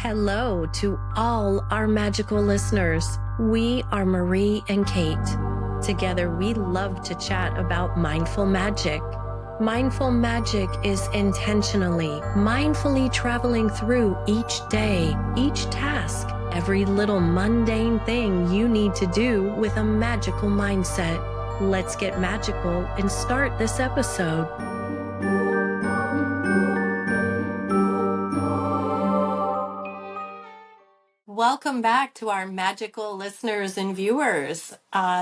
Hello to all our magical listeners. We are Marie and Kate. Together, we love to chat about mindful magic. Mindful magic is intentionally, mindfully traveling through each day, each task, every little mundane thing you need to do with a magical mindset. Let's get magical and start this episode. Welcome back to our magical listeners and viewers.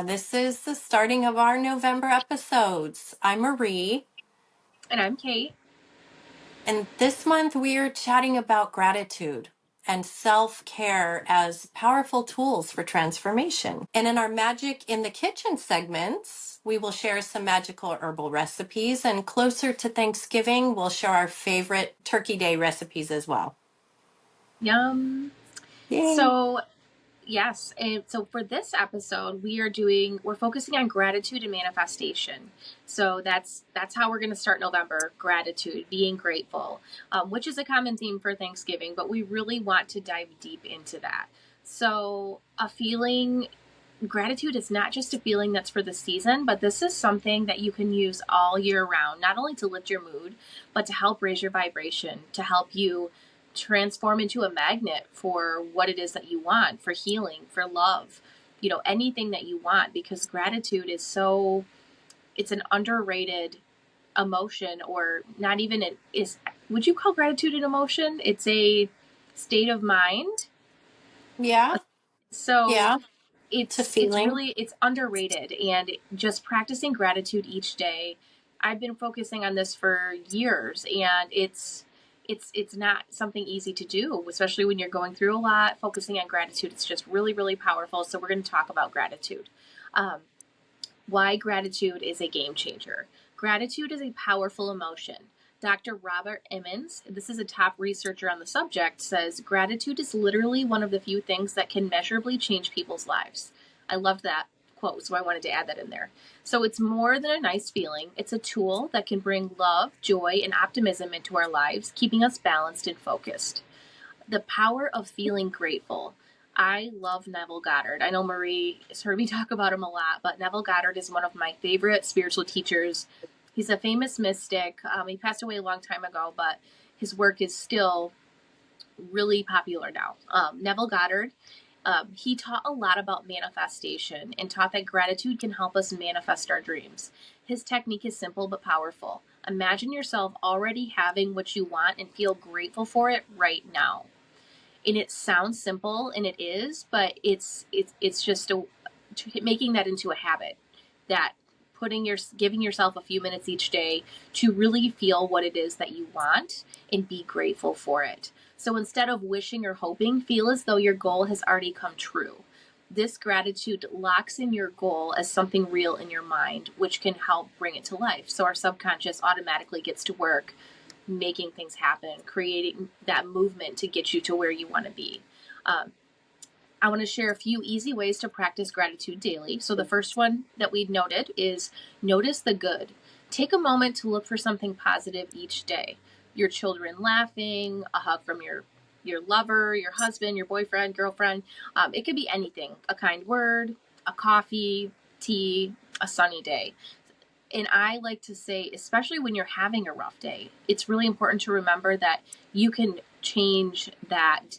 This is the starting of our November episodes. I'm Marie. And I'm Kate. And this month we are chatting about gratitude and self-care as powerful tools for transformation. And in our Magic in the Kitchen segments, we will share some magical herbal recipes. And closer to Thanksgiving, we'll share our favorite Turkey Day recipes as well. Yum. Yay. So, yes. And so for this episode, we're focusing on gratitude and manifestation. So that's how we're going to start November. Gratitude, being grateful, which is a common theme for Thanksgiving, but we really want to dive deep into that. So gratitude is not just a feeling that's for the season, but this is something that you can use all year round, not only to lift your mood, but to help raise your vibration, to help you transform into a magnet for what it is that you want, for healing, for love, anything that you want, because gratitude it's an underrated emotion, or not even would you call gratitude an emotion? It's a state of mind. Yeah. So yeah. it's underrated, and just practicing gratitude each day. I've been focusing on this for years, and it's not something easy to do, especially when you're going through a lot. Focusing on gratitude, it's just really, really powerful. So we're going to talk about gratitude. Why gratitude is a game changer. Gratitude is a powerful emotion. Dr. Robert Emmons, this is a top researcher on the subject, says gratitude is literally one of the few things that can measurably change people's lives. I loved that quote, so I wanted to add that in there. So it's more than a nice feeling. It's a tool that can bring love, joy, and optimism into our lives, keeping us balanced and focused. The power of feeling grateful. I love Neville Goddard. I know Marie has heard me talk about him a lot, but Neville Goddard is one of my favorite spiritual teachers. He's a famous mystic. He passed away a long time ago, but his work is still really popular now. Neville Goddard, he taught a lot about manifestation and taught that gratitude can help us manifest our dreams. His technique is simple but powerful. Imagine yourself already having what you want and feel grateful for it right now. And it sounds simple, and it is, but it's just making that into a habit. That giving yourself a few minutes each day to really feel what it is that you want and be grateful for it. So instead of wishing or hoping, feel as though your goal has already come true. This gratitude locks in your goal as something real in your mind, which can help bring it to life. So our subconscious automatically gets to work making things happen, creating that movement to get you to where you want to be. I want to share a few easy ways to practice gratitude daily. So the first one that we've noted is notice the good. Take a moment to look for something positive each day. Your children laughing, a hug from your lover, your husband, your boyfriend, girlfriend. It could be anything. A kind word, a coffee, tea, a sunny day. And I like to say, especially when you're having a rough day, it's really important to remember that you can change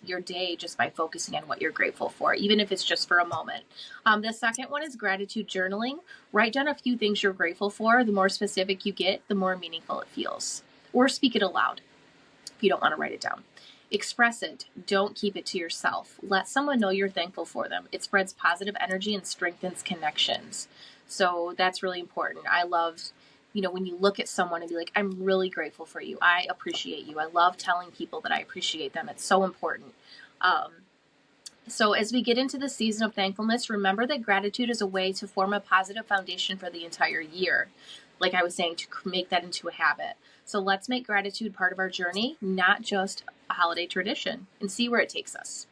your day just by focusing on what you're grateful for, even if it's just for a moment. The second one is gratitude journaling. Write down a few things you're grateful for. The more specific you get, the more meaningful it feels. Or speak it aloud if you don't want to write it down. Express it. Don't keep it to yourself. Let someone know you're thankful for them. It spreads positive energy and strengthens connections. So that's really important. I love, when you look at someone and be like, I'm really grateful for you. I appreciate you. I love telling people that I appreciate them. It's so important. So as we get into the season of thankfulness, remember that gratitude is a way to form a positive foundation for the entire year. Like I was saying, to make that into a habit. So let's make gratitude part of our journey, not just a holiday tradition, and see where it takes us.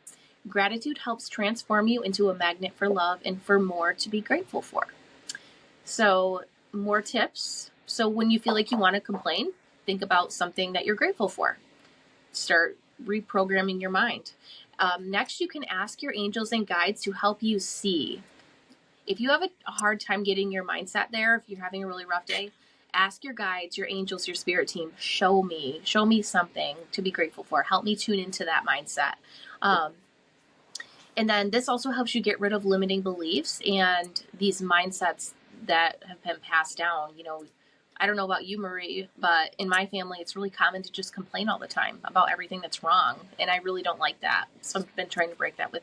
Gratitude helps transform you into a magnet for love and for more to be grateful for. So more tips. So when you feel like you want to complain, think about something that you're grateful for. Start reprogramming your mind. Next, you can ask your angels and guides to help you see. If you have a hard time getting your mindset there, if you're having a really rough day, ask your guides, your angels, your spirit team, show me something to be grateful for. Help me tune into that mindset. And then this also helps you get rid of limiting beliefs and these mindsets that have been passed down. You know, I don't know about you, Marie, but in my family, it's really common to just complain all the time about everything that's wrong. And I really don't like that. So I've been trying to break that with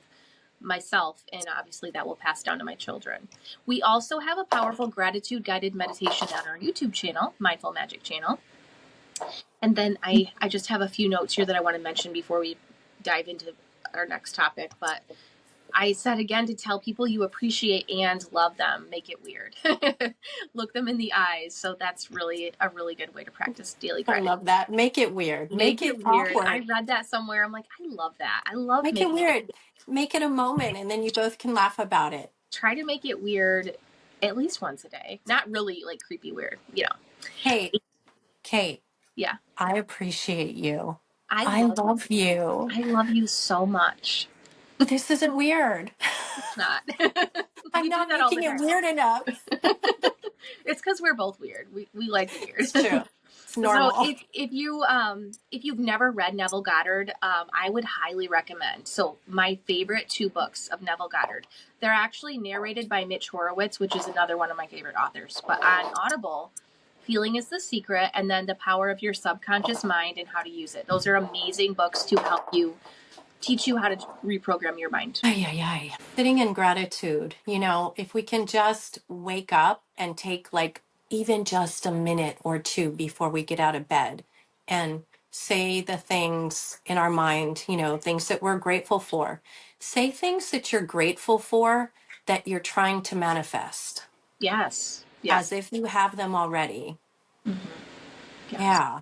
myself, and obviously that will pass down to my children. We also have a powerful gratitude guided meditation on our YouTube channel, Mindful Magic channel. And then I just have a few notes here that I want to mention before we dive into our next topic. But I said again to tell people you appreciate and love them. Make it weird. Look them in the eyes. So that's really a really good way to practice daily I gratitude. love that. Make it weird. Make Make it it weird. I awkward. read that somewhere. I'm like, I love that. I love Make it making it. weird. Make it a moment, and then you both can laugh about it. Try to make it weird at least once a day. Not really like creepy weird, you know. Hey, Kate, Yeah. I appreciate you. I I love love you. I love you so much. This isn't weird. It's not. I'm We do not that all the making it time. weird enough. It's because we're both weird. We like the weird. It's true. It's So normal. if you've never read Neville Goddard, I would highly recommend. So my favorite two books of Neville Goddard, they're actually narrated by Mitch Horowitz, which is another one of my favorite authors. But on Audible, Feeling is the Secret, and then The Power of Your Subconscious Mind and How to Use It. Those are amazing books to help you teach you how to reprogram your mind. Ay, ay, ay. Sitting in gratitude, if we can just wake up and take like even just a minute or two before we get out of bed and say the things in our mind, things that we're grateful for. Say things that you're grateful for that you're trying to manifest Yes. as Yes. if you have them already. Yes. Yeah.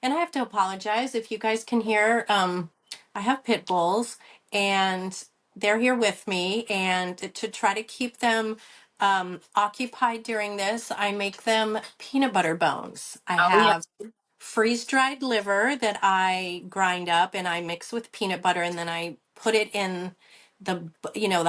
And I have to apologize if you guys can hear. I have pit bulls and they're here with me. And to try to keep them occupied during this, I make them peanut butter bones. I Oh yeah. have freeze dried liver that I grind up and I mix with peanut butter and then I put it in the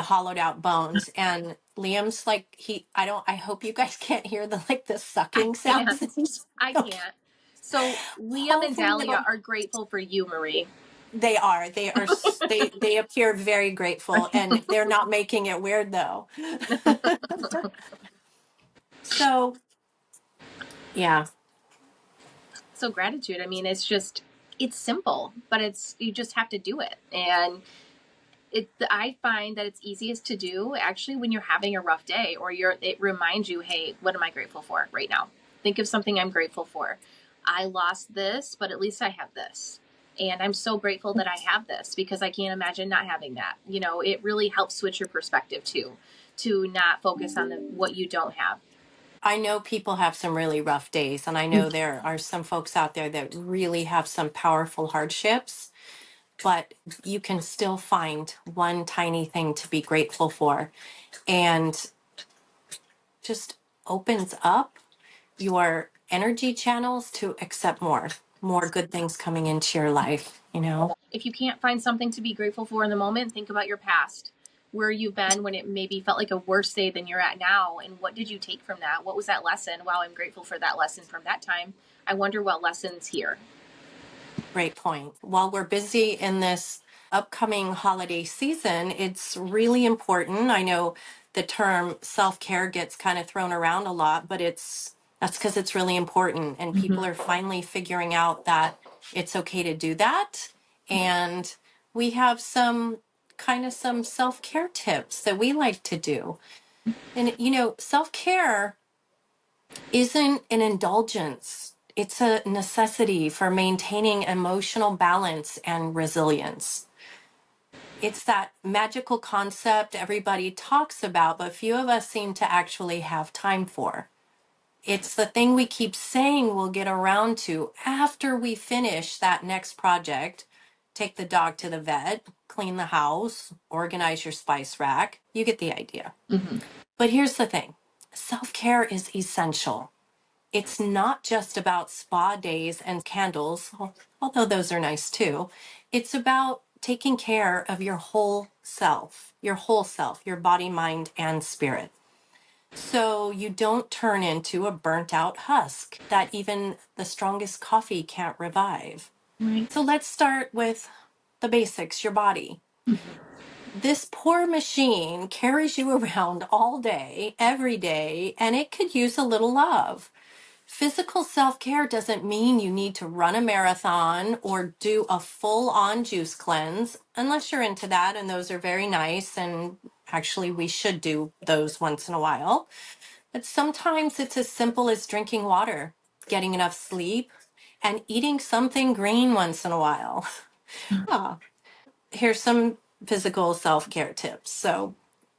hollowed out bones. And Liam's like, I hope you guys can't hear the I sucking sounds. can't. I can't. So Liam and Hopefully Dahlia are grateful for you, Marie. they appear very grateful and they're not making it weird though. So yeah, So gratitude, I mean, it's simple, but you just have to do it. And I find that it's easiest to do actually when you're having a rough day or it reminds you, hey, what am I grateful for right now? Think of something I'm grateful for. I lost this, but at least I have this. And I'm so grateful that I have this because I can't imagine not having that. You know, it really helps switch your perspective too, to not focus on what you don't have. I know people have some really rough days and I know there are some folks out there that really have some powerful hardships, but you can still find one tiny thing to be grateful for and just opens up your energy channels to accept more good things coming into your life. If you can't find something to be grateful for in the moment, think about your past, where you've been when it maybe felt like a worse day than you're at now. And what did you take from that? What was that lesson? Wow, I'm grateful for that lesson from that time. I wonder what lessons here. Great point. While we're busy in this upcoming holiday season, it's really important. I know the term self-care gets kind of thrown around a lot, but that's because it's really important and people are finally figuring out that it's okay to do that. And we have some self-care tips that we like to do. And self-care isn't an indulgence. It's a necessity for maintaining emotional balance and resilience. It's that magical concept everybody talks about, but few of us seem to actually have time for. It's the thing we keep saying we'll get around to after we finish that next project. Take the dog to the vet, clean the house, organize your spice rack. You get the idea. Mm-hmm. But here's the thing, self care is essential. It's not just about spa days and candles, although those are nice too. It's about taking care of your whole self, your body, mind, and spirit. So you don't turn into a burnt out husk that even the strongest coffee can't revive. Right. So let's start with the basics, your body. This poor machine carries you around all day, every day, and it could use a little love. Physical self care doesn't mean you need to run a marathon or do a full on juice cleanse, unless you're into that, and those are very nice. And actually, we should do those once in a while. But sometimes it's as simple as drinking water, getting enough sleep, and eating something green once in a while. Ah, here's some physical self care tips. So,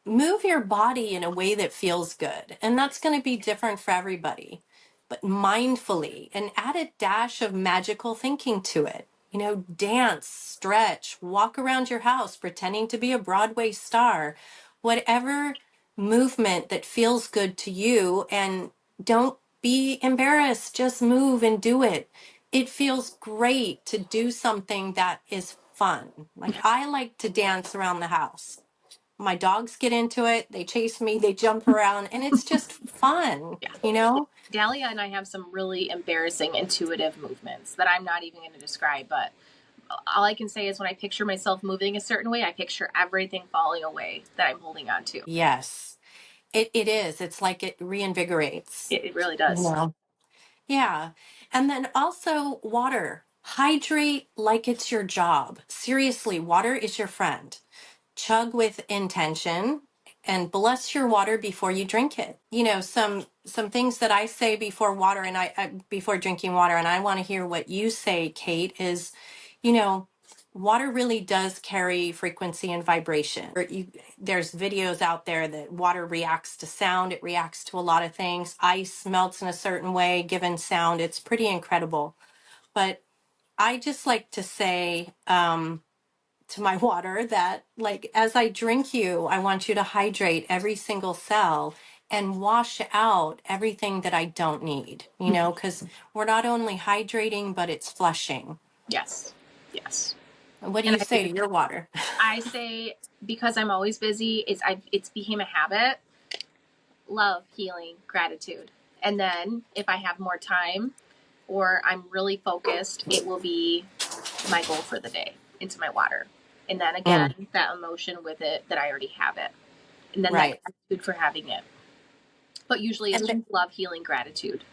move your body in a way that feels good. And that's going to be different for everybody, but mindfully, and add a dash of magical thinking to it. You know, dance, stretch, walk around your house pretending to be a Broadway star, whatever movement that feels good to you. And don't be embarrassed, just move and do it. It feels great to do something that is fun. Like I like to dance around the house. My dogs get into it, they chase me, they jump around, and it's just fun, Yeah. you know? Dahlia and I have some really embarrassing intuitive movements that I'm not even going to describe, but all I can say is when I picture myself moving a certain way, I picture everything falling away that I'm holding on to. Yes, it is. It's like it reinvigorates, It really you does. know? Yeah. And then also water. Hydrate like it's your job. Seriously, water is your friend. Chug with intention and bless your water before you drink it. You know, some things that I say before water and I before drinking water, and I want to hear what you say, Kate, is, you know, water really does carry frequency and vibration. There's videos out there that water reacts to sound, it reacts to a lot of things. Ice melts in a certain way given sound. It's pretty incredible. But I just like to say, to my water that, like, as I drink you, I want you to hydrate every single cell and wash out everything that I don't need, you know, because we're not only hydrating, but it's flushing. Yes. Yes. What do And you say to your water? I say, because I'm always busy, it's became a habit. Love, healing, gratitude. And then if I have more time or I'm really focused, it will be my goal for the day into my water. And then Mm, again, that emotion with it that I already have it. And then that right. gratitude for having it. But usually it's And just love, healing, gratitude.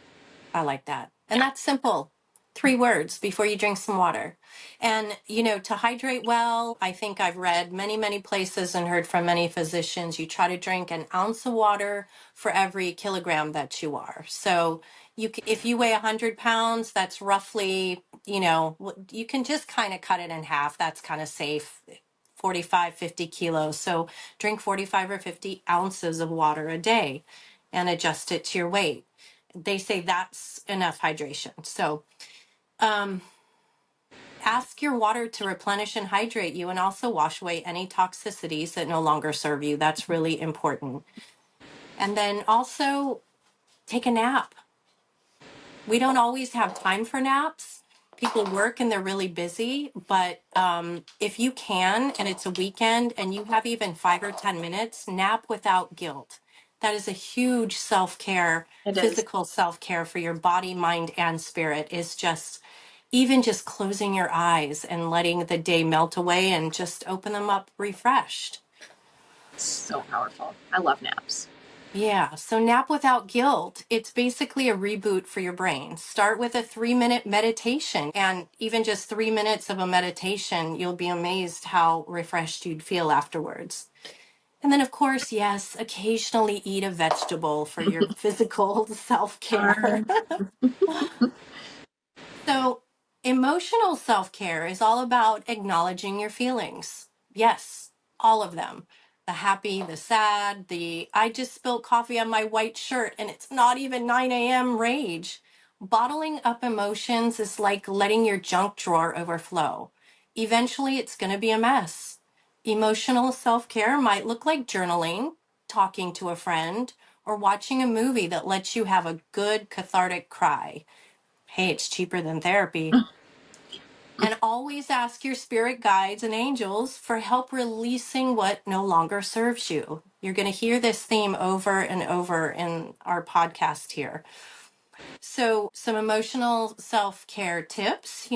I like that. And Yeah. that's simple. 3 words before you drink some water. And, you know, to hydrate well, I think I've read many, many places and heard from many physicians, you try to drink an ounce of water for every kilogram that you are. So if you weigh 100 pounds, that's roughly, you know, you can just kind of cut it in half. That's kind of safe. 45, 50 kilos. So drink 45 or 50 ounces of water a day and adjust it to your weight. They say that's enough hydration. So ask your water to replenish and hydrate you and also wash away any toxicities that no longer serve you. That's really important. And then also take a nap. We don't always have time for naps. People work and they're really busy, but if you can and it's a weekend and you have even 5 or 10 minutes, nap without guilt. That is a huge self-care, It is. physical self-care for your body, mind, and spirit, is just even just closing your eyes and letting the day melt away and just open them up refreshed. So powerful. I love naps. Yeah, so nap without guilt. It's basically a reboot for your brain. Start with a 3 minute meditation, and even just 3 minutes of a meditation, you'll be amazed how refreshed you'd feel afterwards. And then, of course, yes, occasionally eat a vegetable for your physical self care. Darn. So, emotional self care is all about acknowledging your feelings. Yes, all of them. The happy, the sad, the I just spilled coffee on my white shirt and it's not even 9 a.m. rage. Bottling up emotions is like letting your junk drawer overflow. Eventually, it's going to be a mess. Emotional self care might look like journaling, talking to a friend, or watching a movie that lets you have a good cathartic cry. Hey, it's cheaper than therapy. And always ask your spirit guides and angels for help releasing what no longer serves you. You're going to hear this theme over and over in our podcast here. So, some emotional self care tips,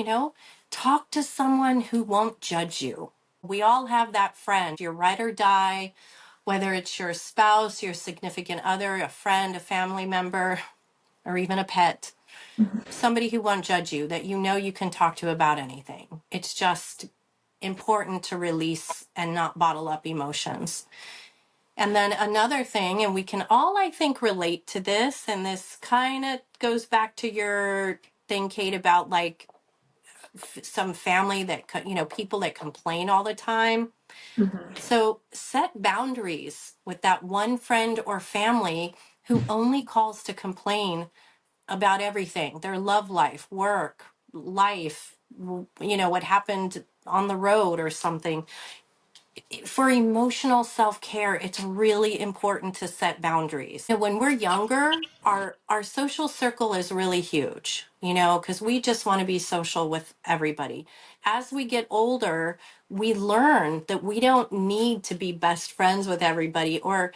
talk to someone who won't judge you. We all have that friend, your ride or die, whether it's your spouse, your significant other, a friend, a family member, or even a pet, somebody who won't judge you, that you can talk to about anything. It's just important to release and not bottle up emotions. And then another thing, and we can all, I think, relate to this, and this kind of goes back to your thing, Kate, about like some family that, people that complain all the time. Mm-hmm. So set boundaries with that one friend or family who only calls to complain about everything, their love life, work, life, what happened on the road or something. For emotional self-care, it's really important to set boundaries. And when we're younger, our social circle is really huge, because we just want to be social with everybody. As we get older, we learn that we don't need to be best friends with everybody, or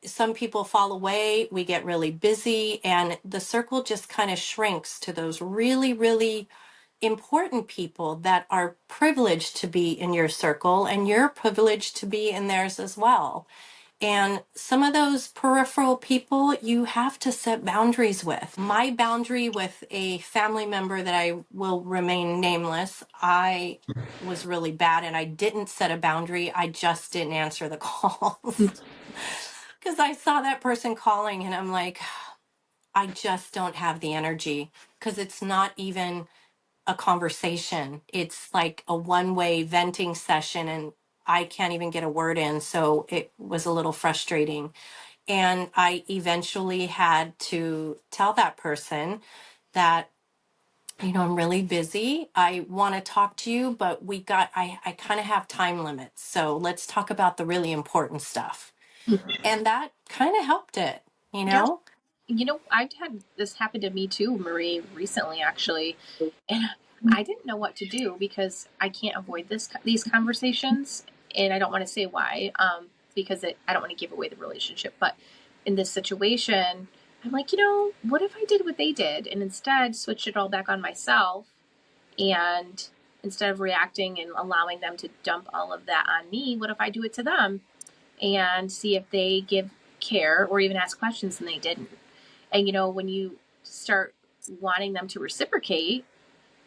some people fall away, we get really busy, and the circle just kind of shrinks to those really, really important people that are privileged to be in your circle, and you're privileged to be in theirs as well. And some of those peripheral people you have to set boundaries with. My boundary with a family member that I will remain nameless, I was really bad and I didn't set a boundary. I just didn't answer the calls because I saw that person calling and I'm like, I just don't have the energy, because it's not even a conversation. It's like a one-way venting session and I can't even get a word in. So it was a little frustrating. And I eventually had to tell that person that, I'm really busy. I want to talk to you, but I kind of have time limits. So let's talk about the really important stuff. And that kind of helped it, you Yeah. know? I've had this happen to me too, Marie, recently actually, and I didn't know what to do because I can't avoid these conversations, and I don't want to say why, because I don't want to give away the relationship. But in this situation, I'm like, what if I did what they did and instead switched it all back on myself, and instead of reacting and allowing them to dump all of that on me, what if I do it to them and see if they give care or even ask questions and they didn't? And when you start wanting them to reciprocate,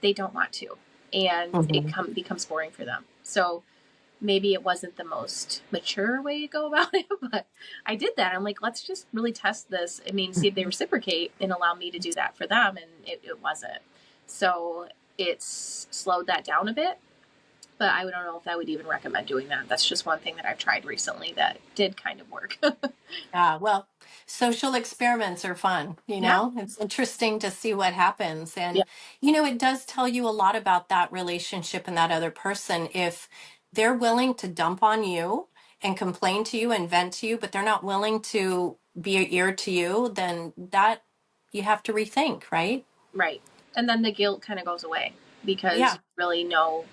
they don't want to, and it Mhm. becomes boring for them. So maybe it wasn't the most mature way to go about it, but I did that. I'm like, let's just really test this. I mean, see if they reciprocate and allow me to do that for them, and it wasn't. So it's slowed that down a bit, but I don't know if I would even recommend doing that. That's just one thing that I've tried recently that did kind of work. Well, social experiments are fun, Yeah, It's interesting to see what happens. yeah, And, it does tell you a lot about that relationship and that other person. If they're willing to dump on you and complain to you and vent to you, but they're not willing to be an ear to you, then that you have to rethink, right? right. And then the guilt kind of goes away because Yeah. you really know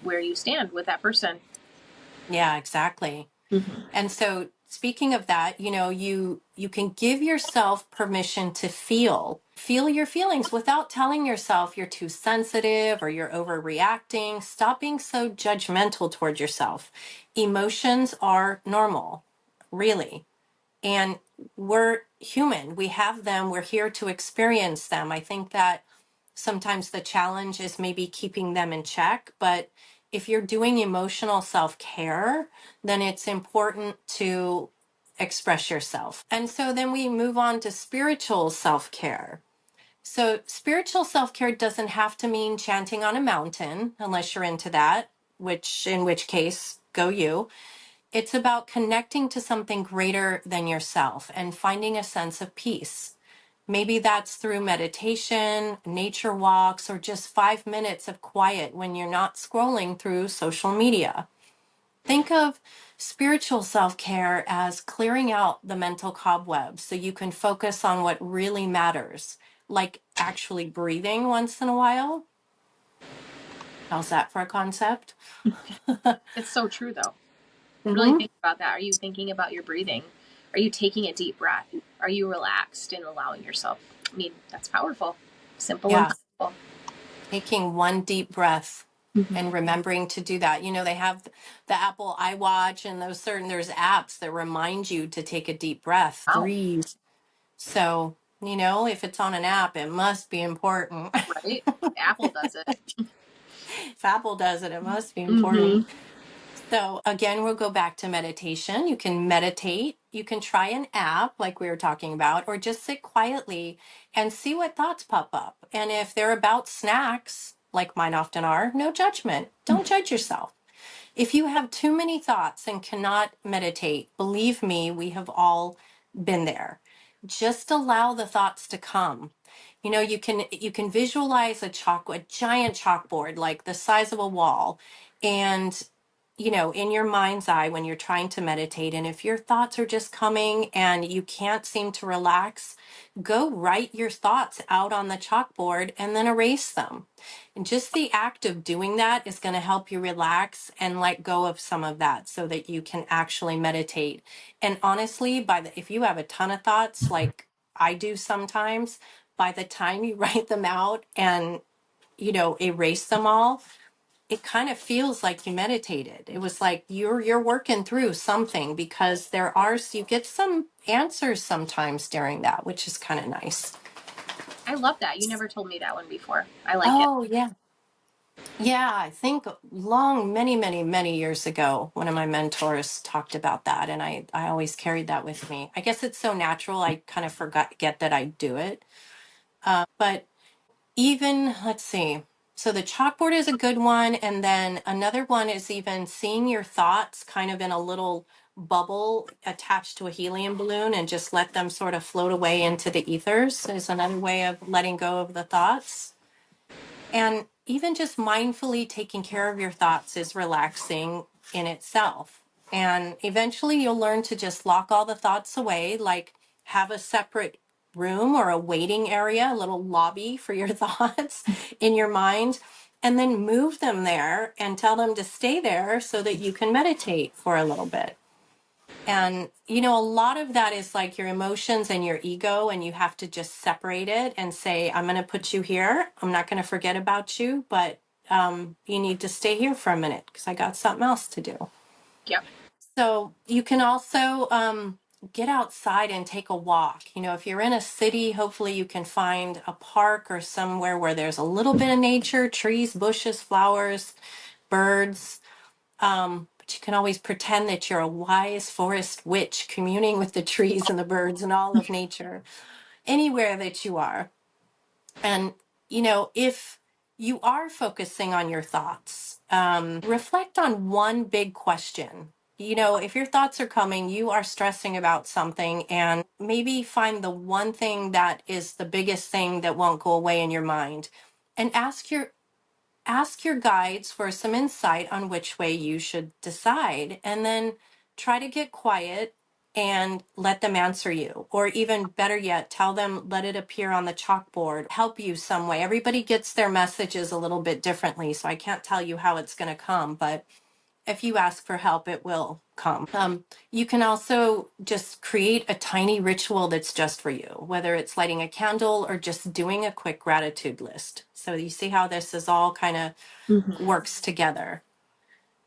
where you stand with that person. Yeah, exactly. Mm-hmm. And so speaking of that, you can give yourself permission to feel your feelings without telling yourself you're too sensitive or you're overreacting. Stop being so judgmental toward yourself. Emotions are normal, really. And we're human. We have them. We're here to experience them. I think that sometimes the challenge is maybe keeping them in check, but if you're doing emotional self-care, then it's important to express yourself. And so then we move on to spiritual self-care. So spiritual self-care doesn't have to mean chanting on a mountain unless you're into that, in which case go you. It's about connecting to something greater than yourself and finding a sense of peace. Maybe that's through meditation, nature walks, or just 5 minutes of quiet when you're not scrolling through social media. Think of spiritual self-care as clearing out the mental cobwebs so you can focus on what really matters, like actually breathing once in a while. How's that for a concept? It's so true, though. Really Mm-hmm. think about that. Are you thinking about your breathing? Are you taking a deep breath? Are you relaxed and allowing yourself? I mean, that's powerful. Simple and Yeah. powerful. Taking one deep breath Mm-hmm. and remembering to do that. You know, they have the Apple iWatch and there's apps that remind you to take a deep breath, Wow. breathe. So, you know, if it's on an app, it must be important. Right? Apple does it. If Apple does it, it must be Mm-hmm. important. So again, we'll go back to meditation. You can meditate. You can try an app like we were talking about, or just sit quietly and see what thoughts pop up. And if they're about snacks, like mine often are, no judgment. Don't judge yourself. If you have too many thoughts and cannot meditate, believe me, we have all been there. Just allow the thoughts to come. You know, you can visualize a giant chalkboard like the size of a wall, and you know, in your mind's eye when you're trying to meditate, and if your thoughts are just coming and you can't seem to relax, go write your thoughts out on the chalkboard and then erase them. And just the act of doing that is going to help you relax and let go of some of that so that you can actually meditate. And honestly, if you have a ton of thoughts like I do sometimes, by the time you write them out and, you know, erase them all, it kind of feels like you meditated. It was like you're working through something, because you get some answers sometimes during that, which is kind of nice. I love that. You never told me that one before. I like it. Oh, yeah. Yeah, I think many years ago, one of my mentors talked about that, and I always carried that with me. I guess it's so natural, I kind of get that I do it. But even, let's see. So the chalkboard is a good one, and then another one is even seeing your thoughts kind of in a little bubble attached to a helium balloon and just let them sort of float away into the ethers is another way of letting go of the thoughts. And even just mindfully taking care of your thoughts is relaxing in itself. And eventually you'll learn to just lock all the thoughts away, like have a separate room or a waiting area, a little lobby for your thoughts in your mind, and then move them there and tell them to stay there so that you can meditate for a little bit. And, you know, a lot of that is like your emotions and your ego, and you have to just separate it and say, I'm going to put you here. I'm not going to forget about you, but you need to stay here for a minute because I got something else to do. Yep. So you can also get outside and take a walk. You know, if you're in a city, hopefully you can find a park or somewhere where there's a little bit of nature, trees, bushes, flowers, birds. But you can always pretend that you're a wise forest witch communing with the trees and the birds and all of nature, anywhere that you are. And, you know, if you are focusing on your thoughts, reflect on one big question. You know, if your thoughts are coming, you are stressing about something, and maybe find the one thing that is the biggest thing that won't go away in your mind, and ask your guides for some insight on which way you should decide, and then try to get quiet and let them answer you. Or even better yet, tell them, let it appear on the chalkboard, help you some way. Everybody gets their messages a little bit differently, so I can't tell you how it's going to come, but if you ask for help, it will come. You can also just create a tiny ritual that's just for you, whether it's lighting a candle or just doing a quick gratitude list. So you see how this is all kind of Mm-hmm. works together.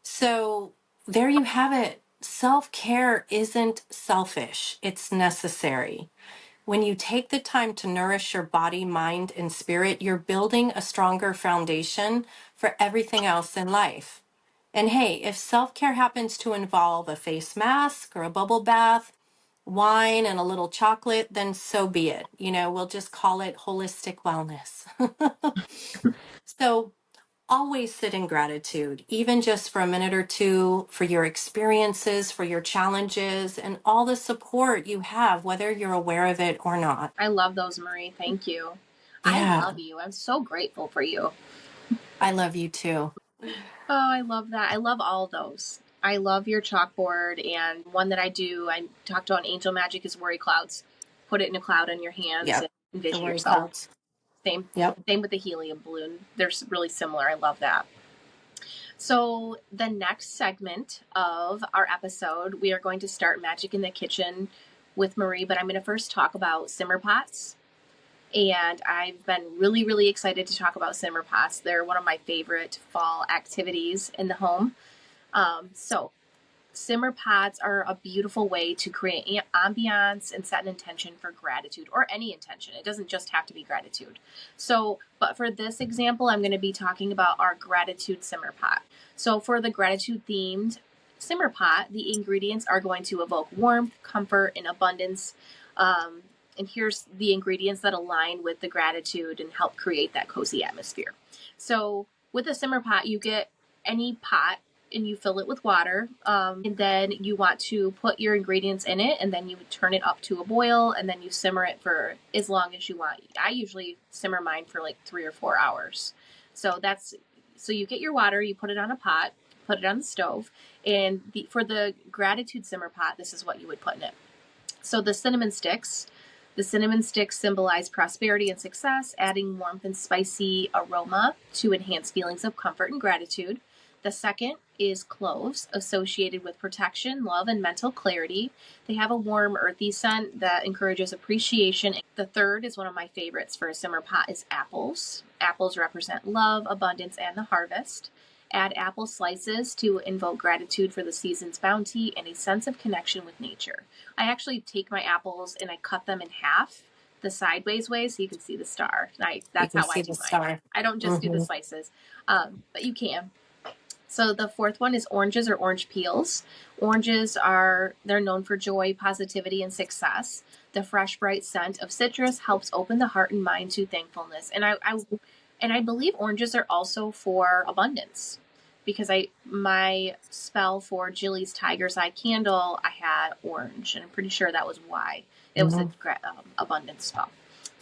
So there you have it. Self-care isn't selfish, it's necessary. When you take the time to nourish your body, mind, and spirit, you're building a stronger foundation for everything else in life. And hey, if self care happens to involve a face mask or a bubble bath, wine, and a little chocolate, then so be it. You know, we'll just call it holistic wellness. So always sit in gratitude, even just for a minute or two, for your experiences, for your challenges, and all the support you have, whether you're aware of it or not. I love those, Marie. Thank you. I Yeah, love you. I'm so grateful for you. I love you too. Oh, I love that. I love all those. I love your chalkboard, and one that I talked about Angel Magic is worry clouds. Put it in a cloud on your hands Yep. and The envision worry yourself. clouds. Same, Yep. same with the helium balloon. They're really similar. I love that. So the next segment of our episode, we are going to start Magic in the Kitchen with Marie, but I'm going to first talk about simmer pots. And I've been really, really excited to talk about simmer pots. They're one of my favorite fall activities in the home. So simmer pots are a beautiful way to create ambiance and set an intention for gratitude, or any intention. It doesn't just have to be gratitude. So, but for this example, I'm going to be talking about our gratitude simmer pot. So for the gratitude themed simmer pot, the ingredients are going to evoke warmth, comfort, and abundance. And here's the ingredients that align with the gratitude and help create that cozy atmosphere. So with a simmer pot, you get any pot and you fill it with water. And then you want to put your ingredients in it, and then you turn it up to a boil, and then you simmer it for as long as you want. I usually simmer mine for like 3 or 4 hours. So you get your water, you put it on a pot, put it on the stove, and for the gratitude simmer pot, this is what you would put in it. So the cinnamon sticks. The cinnamon sticks symbolize prosperity and success, adding warmth and spicy aroma to enhance feelings of comfort and gratitude. The second is cloves, associated with protection, love, and mental clarity. They have a warm, earthy scent that encourages appreciation. The third is one of my favorites for a simmer pot is apples. Apples represent love, abundance, and the harvest. Add apple slices to invoke gratitude for the season's bounty and a sense of connection with nature. I actually take my apples and I cut them in half, the sideways way, so you can see the star. That's how I do mine. I don't just do the slices, but you can. So the fourth one is oranges or orange peels. They're known for joy, positivity, and success. The fresh, bright scent of citrus helps open the heart and mind to thankfulness. And I believe oranges are also for abundance, because my spell for Jilly's Tiger's Eye candle, I had orange, and I'm pretty sure that was why. It was an abundance spell.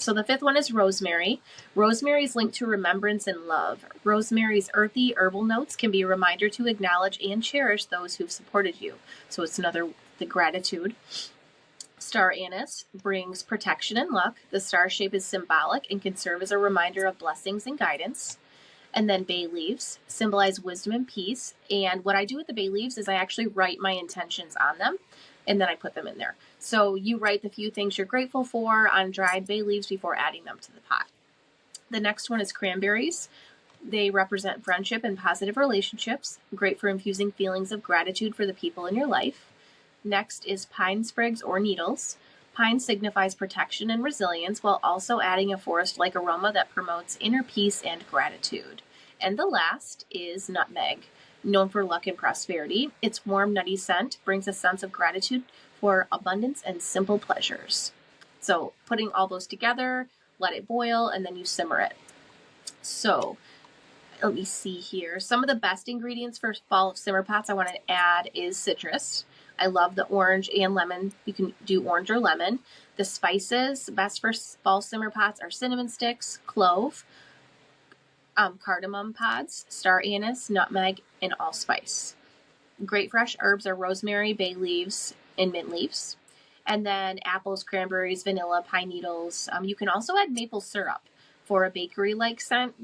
So the fifth one is rosemary. Rosemary is linked to remembrance and love. Rosemary's earthy herbal notes can be a reminder to acknowledge and cherish those who've supported you. So it's the gratitude. Star anise brings protection and luck. The star shape is symbolic and can serve as a reminder of blessings and guidance. And then bay leaves symbolize wisdom and peace. And what I do with the bay leaves is I actually write my intentions on them, and then I put them in there. So you write the few things you're grateful for on dried bay leaves before adding them to the pot. The next one is cranberries. They represent friendship and positive relationships, great for infusing feelings of gratitude for the people in your life. Next is pine sprigs or needles. Pine signifies protection and resilience, while also adding a forest-like aroma that promotes inner peace and gratitude. And the last is nutmeg, known for luck and prosperity. Its warm, nutty scent brings a sense of gratitude for abundance and simple pleasures. So putting all those together, let it boil, and then you simmer it. So let me see here. Some of the best ingredients for fall simmer pots I want to add is citrus. I love the orange and lemon. You can do orange or lemon. The spices best for fall simmer pots are cinnamon sticks, clove, cardamom pods, star anise, nutmeg, and allspice. Great fresh herbs are rosemary, bay leaves, and mint leaves. And then apples, cranberries, vanilla, pine needles. You can also add maple syrup for a bakery-like scent.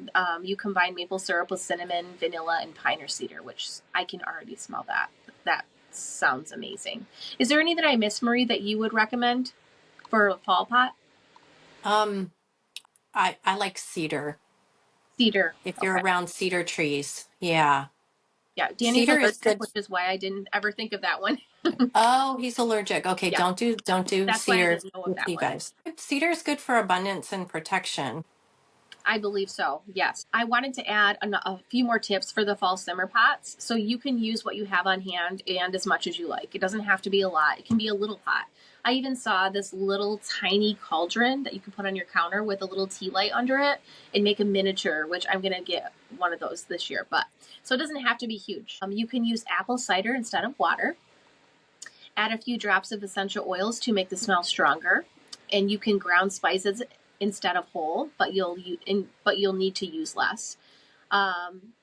You combine maple syrup with cinnamon, vanilla, and pine or cedar, which I can already smell that. That sounds amazing. Is there any that I missed, Marie, that you would recommend for a fall pot? I like cedar. Cedar. If you're around cedar trees. Yeah. Yeah, Danny's Cedar is allergic, good. which is why I didn't ever think of that one. Oh, he's allergic. Okay, Yeah, don't do that's why I cedar didn't know of with that you one. guys. Cedar is good for abundance and protection. I believe so, yes. I wanted to add a few more tips for the fall simmer pots. So you can use what you have on hand and as much as you like. It doesn't have to be a lot. It can be a little pot. I even saw this little tiny cauldron that you can put on your counter with a little tea light under it and make a miniature, which I'm going to get one of those this year. So it doesn't have to be huge. You can use apple cider instead of water. Add a few drops of essential oils to make the smell stronger. And you can ground spices instead of whole, but you'll need to use less.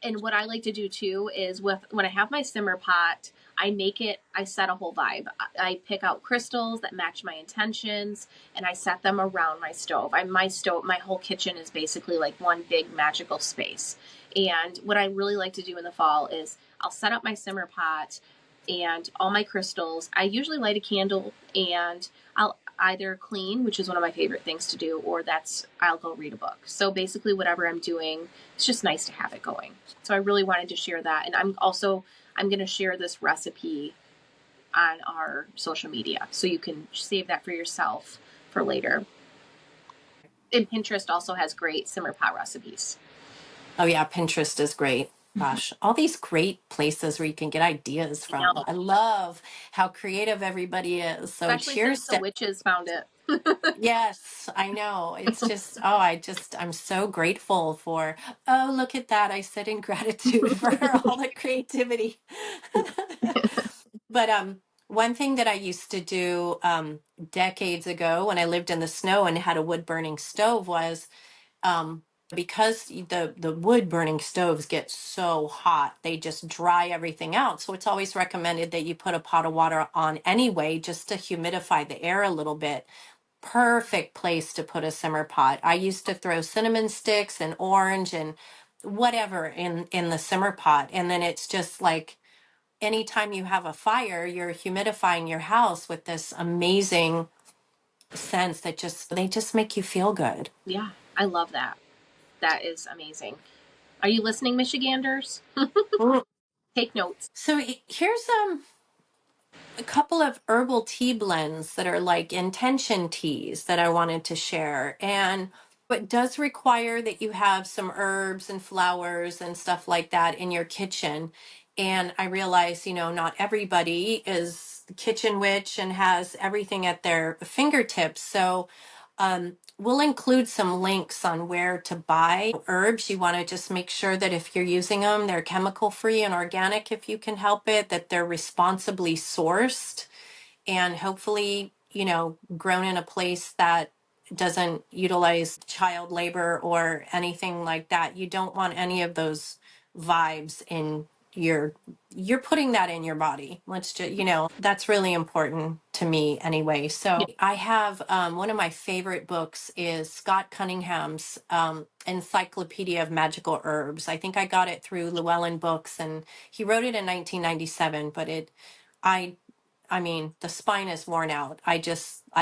And what I like to do too is when I have my simmer pot, I set a whole vibe. I pick out crystals that match my intentions and I set them around my stove. My whole kitchen is basically like one big magical space. And what I really like to do in the fall is I'll set up my simmer pot and all my crystals. I usually light a candle and I'll either clean, which is one of my favorite things to do, or I'll go read a book. So basically whatever I'm doing, it's just nice to have it going. So I really wanted to share that. And I'm going to share this recipe on our social media. So you can save that for yourself for later. And Pinterest also has great simmer pot recipes. Oh yeah, Pinterest is great. Gosh, all these great places where you can get ideas I know. from. I love how creative everybody is. So Especially since cheers the to witches found it. yes, I know. It's just I'm so grateful for oh, look at that. I said in gratitude for all the creativity. But one thing that I used to do decades ago when I lived in the snow and had a wood burning stove was um, because the wood burning stoves get so hot, they just dry everything out. So it's always recommended that you put a pot of water on anyway, just to humidify the air a little bit. Perfect place to put a simmer pot. I used to throw cinnamon sticks and orange and whatever in the simmer pot, and then it's just like anytime you have a fire, you're humidifying your house with this amazing sense that they just make you feel good. Yeah, I love that. That is amazing. Are you listening, Michiganders? Mm. Take notes. So here's a couple of herbal tea blends that are like intention teas that I wanted to share. And it does require that you have some herbs and flowers and stuff like that in your kitchen. And I realize, not everybody is the kitchen witch and has everything at their fingertips. So we'll include some links on where to buy herbs. You want to just make sure that if you're using them, they're chemical free and organic if you can help it, that they're responsibly sourced and hopefully, grown in a place that doesn't utilize child labor or anything like that. You don't want any of those vibes in you're putting that in your body. Let's just, that's really important to me anyway. So I have one of my favorite books is Scott Cunningham's Encyclopedia of Magical Herbs. I think I got it through Llewellyn Books, and he wrote it in 1997. But I, I mean, the spine is worn out. I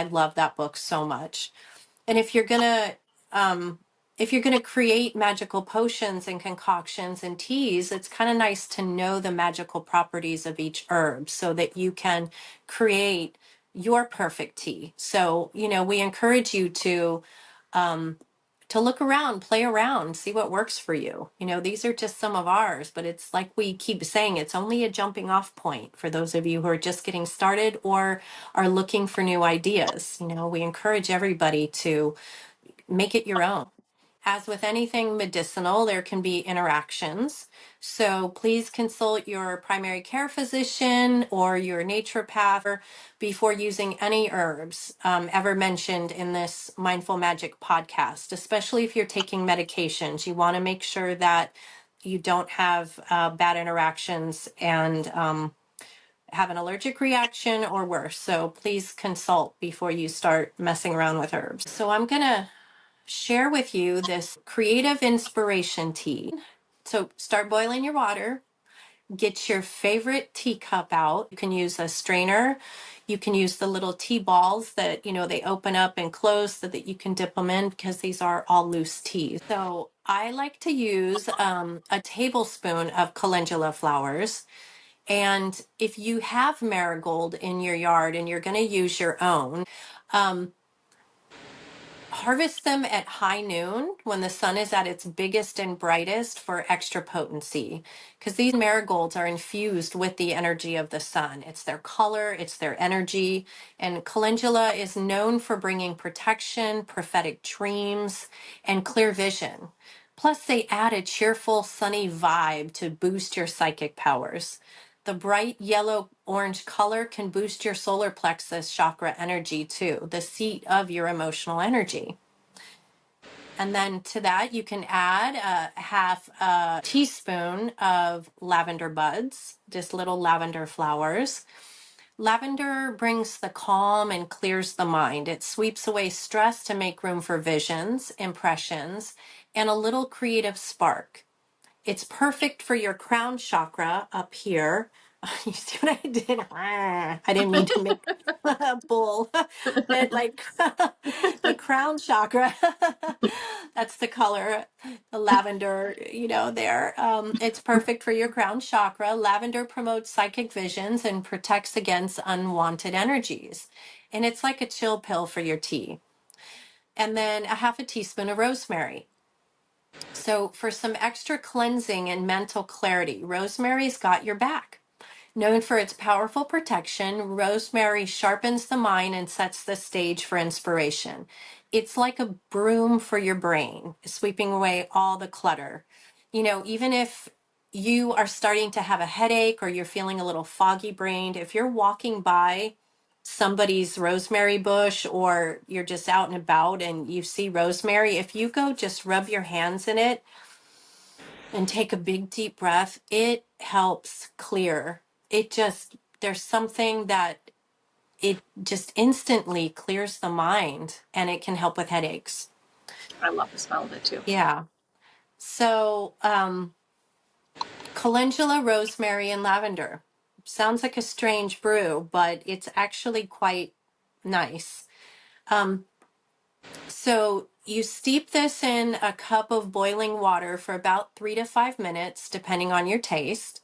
love that book so much. And if you're gonna create magical potions and concoctions and teas, it's kind of nice to know the magical properties of each herb so that you can create your perfect tea. So, we encourage you to look around, play around, see what works for you. These are just some of ours, but it's like we keep saying, it's only a jumping off point for those of you who are just getting started or are looking for new ideas. We encourage everybody to make it your own. As with anything medicinal, there can be interactions. So please consult your primary care physician or your naturopath before using any herbs ever mentioned in this Mindful Magic podcast, especially if you're taking medications. You want to make sure that you don't have bad interactions and have an allergic reaction or worse. So please consult before you start messing around with herbs. So I'm going to share with you this creative inspiration tea. So start boiling your water, get your favorite teacup out. You can use a strainer. You can use the little tea balls that, they open up and close so that you can dip them in because these are all loose teas. So I like to use a tablespoon of calendula flowers. And if you have marigold in your yard and you're going to use your own, um, harvest them at high noon when the sun is at its biggest and brightest for extra potency, because these marigolds are infused with the energy of the sun. It's their color, it's their energy, and calendula is known for bringing protection, prophetic dreams, and clear vision. Plus, they add a cheerful, sunny vibe to boost your psychic powers. The bright yellow orange color can boost your solar plexus chakra energy too, the seat of your emotional energy. And then to that, you can add a half a teaspoon of lavender buds, just little lavender flowers. Lavender brings the calm and clears the mind. It sweeps away stress to make room for visions, impressions, and a little creative spark. It's perfect for your crown chakra up here. You see what I did? I didn't mean to make a bull, but like the crown chakra, that's the color, the lavender, there. It's perfect for your crown chakra. Lavender promotes psychic visions and protects against unwanted energies. And it's like a chill pill for your tea. And then a half a teaspoon of rosemary. So, for some extra cleansing and mental clarity, rosemary's got your back. Known for its powerful protection, rosemary sharpens the mind and sets the stage for inspiration. It's like a broom for your brain, sweeping away all the clutter. Even if you are starting to have a headache or you're feeling a little foggy brained, if you're walking by somebody's rosemary bush or you're just out and about and you see rosemary, if you go just rub your hands in it and take a big deep breath, it helps clear. There's something that it just instantly clears the mind and it can help with headaches. I love the smell of it too. Yeah. So, calendula, rosemary, and lavender. Sounds like a strange brew, but it's actually quite nice. So you steep this in a cup of boiling water for about 3 to 5 minutes, depending on your taste.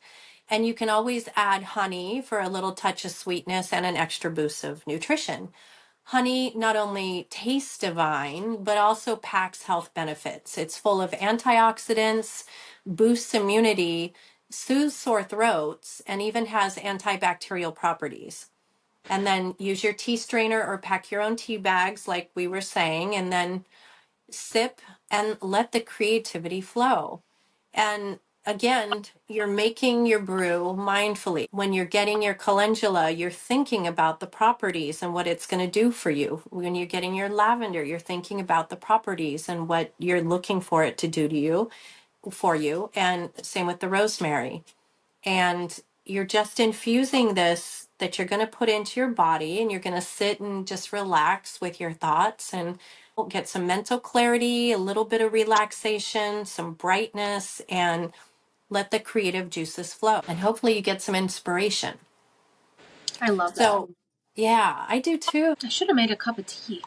And you can always add honey for a little touch of sweetness and an extra boost of nutrition. Honey not only tastes divine, but also packs health benefits. It's full of antioxidants, boosts immunity, soothes sore throats, and even has antibacterial properties. And then use your tea strainer or pack your own tea bags, like we were saying, and then sip and let the creativity flow. And again, you're making your brew mindfully. When you're getting your calendula, you're thinking about the properties and what it's going to do for you. When you're getting your lavender, you're thinking about the properties and what you're looking for it to do to you, for you. And same with the rosemary. And you're just infusing this that you're going to put into your body, and you're going to sit and just relax with your thoughts and get some mental clarity, a little bit of relaxation, some brightness, and let the creative juices flow. And hopefully you get some inspiration. I love that. So, yeah, I do too. I should have made a cup of tea.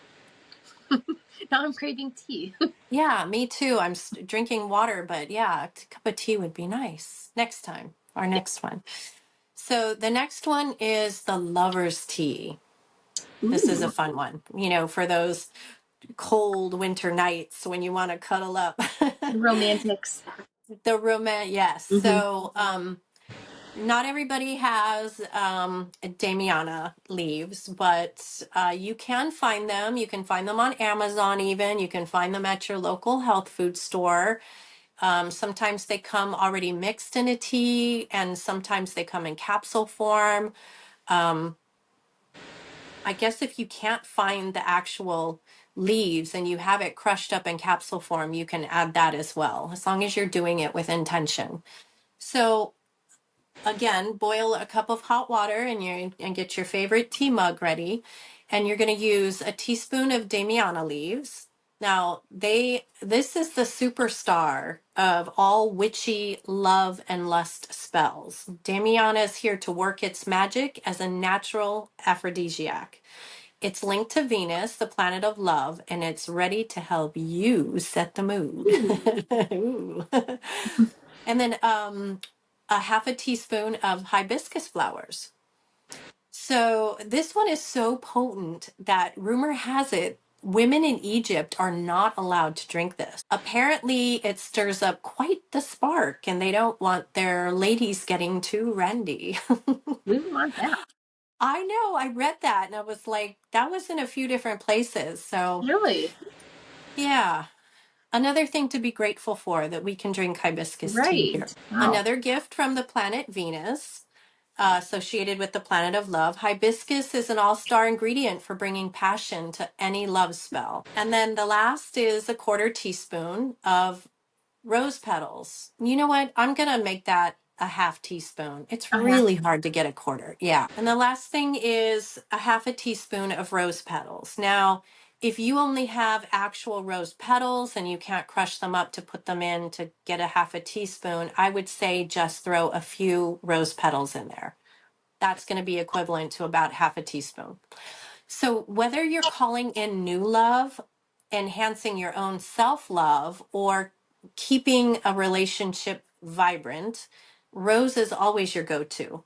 Now I'm craving tea. Yeah, me too. I'm drinking water, but yeah, a cup of tea would be nice next time, our next one. So the next one is the lover's tea. This is a Ooh. fun one, for those cold winter nights when you want to cuddle up. Romantics. The romance, yes. Mm-hmm. So, not everybody has Damiana leaves, but you can find them. You can find them on Amazon even. You can find them at your local health food store. Sometimes they come already mixed in a tea, and sometimes they come in capsule form. I guess if you can't find the actual leaves and you have it crushed up in capsule form, you can add that as well, as long as you're doing it with intention. So again, boil a cup of hot water and get your favorite tea mug ready. And you're going to use a teaspoon of Damiana leaves. Now, this is the superstar of all witchy love and lust spells. Damiana is here to work its magic as a natural aphrodisiac. It's linked to Venus, the planet of love, and it's ready to help you set the mood. Ooh. And then a half a teaspoon of hibiscus flowers. So this one is so potent that rumor has it women in Egypt are not allowed to drink this. Apparently, it stirs up quite the spark, and they don't want their ladies getting too randy. We want that. I know, I read that and I was like, that was in a few different places. So, Really? yeah, another thing to be grateful for that we can drink hibiscus tea here. Right. Wow. Another gift from the planet Venus. associated with the planet of love. Hibiscus is an all-star ingredient for bringing passion to any love spell. And then the last is a quarter teaspoon of rose petals. You know what? I'm going to make that a half teaspoon. It's A half. really hard to get a quarter. Yeah. And the last thing is a half a teaspoon of rose petals. Now, if you only have actual rose petals and you can't crush them up to put them in to get a half a teaspoon, I would say just throw a few rose petals in there. That's going to be equivalent to about half a teaspoon. So, whether you're calling in new love, enhancing your own self love, or keeping a relationship vibrant, rose is always your go to.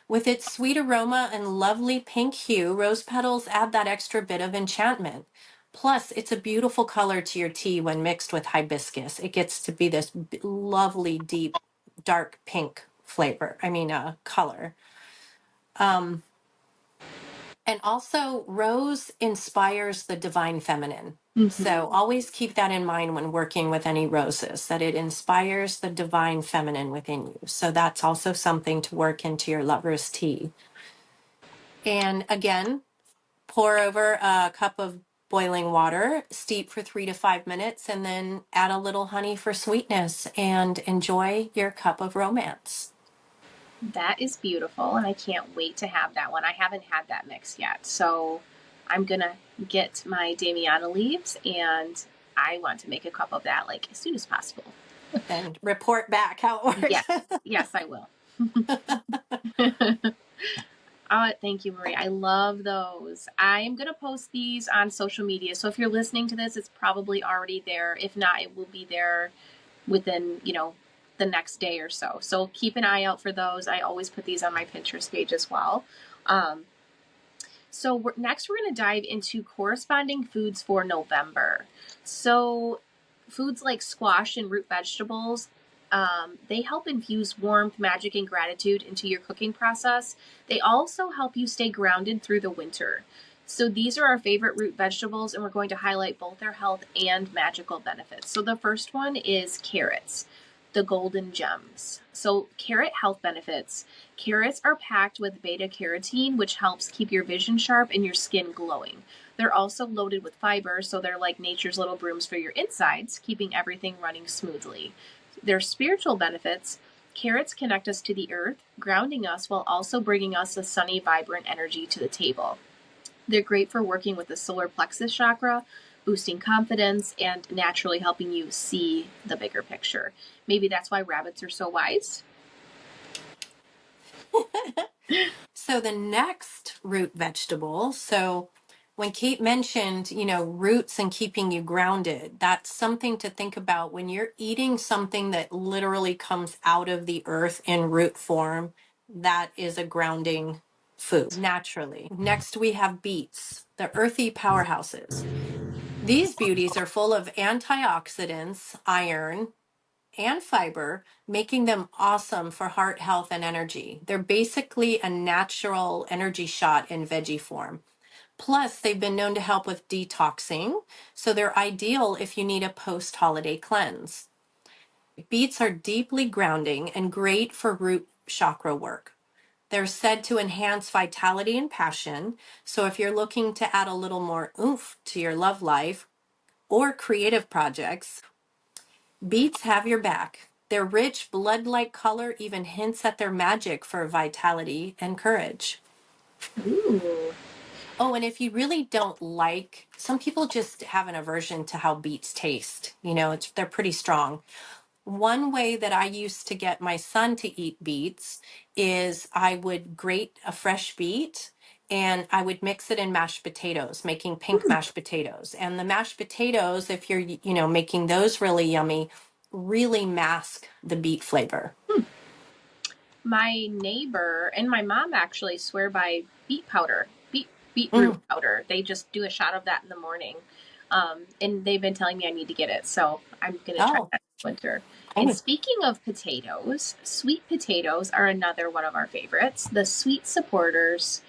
With its sweet aroma and lovely pink hue, rose petals add that extra bit of enchantment. Plus, it's a beautiful color to your tea when mixed with hibiscus. It gets to be this lovely, deep, dark pink color. Um, And also, rose inspires the divine feminine. So always keep that in mind when working with any roses, that it inspires the divine feminine within you. So that's also something to work into your lover's tea. And again, pour over a cup of boiling water, steep for 3 to 5 minutes, and then add a little honey for sweetness and enjoy your cup of romance. That is beautiful, and I can't wait to have that one. I haven't had that mix yet, so I'm gonna get my Damiana leaves, and I want to make a cup of that like as soon as possible. And report back how it Yes, works. yes, I will. Thank you, Marie. I love those. I am gonna post these on social media, so if you're listening to this, it's probably already there. If not, it will be there within, the next day or so. So keep an eye out for those. I always put these on my Pinterest page as well. Next, we're going to dive into corresponding foods for November. So foods like squash and root vegetables, they help infuse warmth, magic, and gratitude into your cooking process. They also help you stay grounded through the winter. So these are our favorite root vegetables, and we're going to highlight both their health and magical benefits. So the first one is carrots, the golden gems. So carrot health benefits. Carrots are packed with beta carotene, which helps keep your vision sharp and your skin glowing. They're also loaded with fiber, so they're like nature's little brooms for your insides, keeping everything running smoothly. Their spiritual benefits. Carrots connect us to the earth, grounding us while also bringing us a sunny, vibrant energy to the table. They're great for working with the solar plexus chakra, boosting confidence, and naturally helping you see the bigger picture. Maybe that's why rabbits are so wise. So the next root vegetable, so when Kate mentioned, roots and keeping you grounded, that's something to think about when you're eating something that literally comes out of the earth in root form. That is a grounding food naturally. Next, we have beets, the earthy powerhouses. These beauties are full of antioxidants, iron, and fiber, making them awesome for heart health and energy. They're basically a natural energy shot in veggie form. Plus, they've been known to help with detoxing, so they're ideal if you need a post holiday cleanse. Beets are deeply grounding and great for root chakra work. They're said to enhance vitality and passion, so if you're looking to add a little more oomph to your love life or creative projects, beets have your back. Their rich, blood-like color even hints at their magic for vitality and courage. Ooh. Oh, and if you really don't like, some people just have an aversion to how beets taste. They're pretty strong. One way that I used to get my son to eat beets is I would grate a fresh beet and I would mix it in mashed potatoes, making pink mashed potatoes. And the mashed potatoes, if you're, making those really yummy, really mask the beet flavor. My neighbor and my mom actually swear by beet powder, beetroot powder. They just do a shot of that in the morning. And they've been telling me I need to get it, so I'm going to try that this winter. And speaking of potatoes, sweet potatoes are another one of our favorites. The sweet supporters.